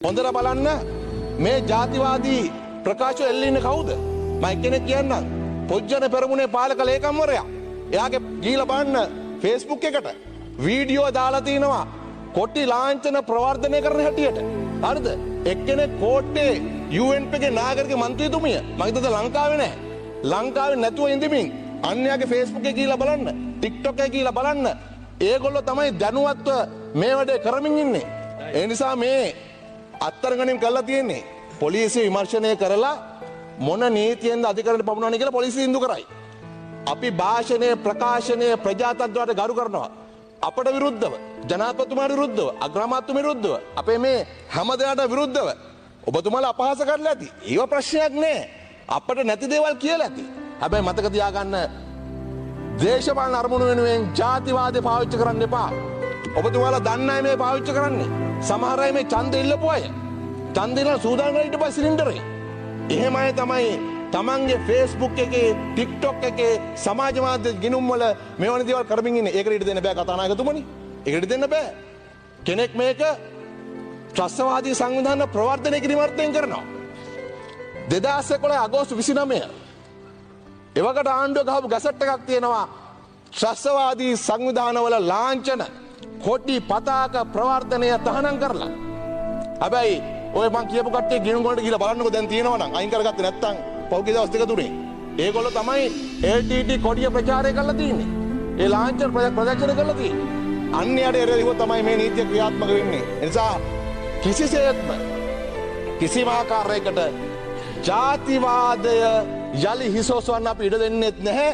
හොඳට බලන්න මේ ජාතිවාදී ප්‍රකාශය එල්ලින්නේ කවුද? මම එක්කෙනෙක් කියන්නම්. පොජ්ජන පෙරමුණේ පාලක ලේකම්වරයා. එයාගේ ගීලා බලන්න Facebook එකට වීඩියෝ දාලා තිනවා කොටි ලාංඡන ප්‍රවර්ධනය කරන හැටියට. හරිද? එක්කෙනෙක් කෝට්ටේ UNP ගේ නාගරික මන්ත්‍රීතුමිය මම හිතද ලංකාවේ නැහැ. ලංකාවේ නැතුව ඉඳමින් අන්‍යයාගේ Facebook එකේ ගීලා බලන්න, TikTok එකේ ගීලා බලන්න. ඒගොල්ලෝ තමයි දැනුවත්ව මේ වැඩේ කරමින් ඉන්නේ. ඒ නිසා මේ අත්තරගණින් කරලා තියෙන්නේ පොලිසිය විමර්ශනය කරලා මොන නීතියෙන්ද අධිකරණයට පමුණවන්නේ කියලා පොලිසිය ඉඳු කරයි. අපි භාෂණය ප්‍රකාශනය ප්‍රජාතන්ත්‍රයට ගරු කරනවා. අපට විරුද්ධව ජනාධිපතිතුමාට විරුද්ධව අග්‍රාමාත්‍යතුමාට විරුද්ධව අපේ මේ හැම දෙනාට විරුද්ධව ඔබතුමාලා අපහාස කරලා ඇති. ඒව ප්‍රශ්නයක් නෑ. අපට නැති දේවල් කියලා ඇති. හැබැයි මතක තියාගන්න දේශපාලන අරමුණු වෙනුවෙන් ජාතිවාදය පාවිච්චි කරන්න එපා. ඔබතුමාලා දන්නේ මේ පාවිච්චි කරන්නේ. සමහර අය මේ ඡන්ද ඉල්ලපු අය. ඡන්ද ඉල්ලන සූදානම් කරලා ඊට පස්සේ සිලින්ඩරේ. එහෙම අය තමයි තමන්ගේ Facebook එකේ TikTok එකේ සමාජ මාධ්‍ය ගිණුම් වල මෙවැනි දේවල් කරමින් ඉන්නේ. ඒකට ඊට දෙන්න බෑ කතානායකතුමනි. ඒකට දෙන්න බෑ. කෙනෙක් මේක ත්‍රස්තවාදී සංවිධාන ප්‍රවර්ධනය කිරීම අර්ථයෙන් කරනවා. 2011 අගෝස්තු 29 එවකට ආණ්ඩුව ගහපු ගැසට් එකක් තියෙනවා ත්‍රස්තවාදී සංවිධානවල ලාංඡන කොටි පතාක ප්‍රවර්ධනය තහනම් කරලා. හැබැයි ඔය මං කියපු කට්ටිය ගිණුම් වලට ගිහලා බලන්නකෝ දැන් තියෙනවා නම් අයින් කරගත්තේ නැත්තම් පෞද්ගලික දවස් දෙක තුනේ. ඒගොල්ලෝ තමයි LTT කොඩිය ප්‍රචාරය කරලා තියෙන්නේ. ඒ ලාංඡන ප්‍රදර්ශන කරලා තියෙන්නේ. අන්‍යයට එරෙහිව තමයි මේ නීතිය ක්‍රියාත්මක වෙන්නේ. ඒ නිසා කිසිසේත්ම කිසිම ආකාරයකට ජාතිවාදය යලි හිසෝසවන්න අපි ඉඩ දෙන්නෙත් නැහැ.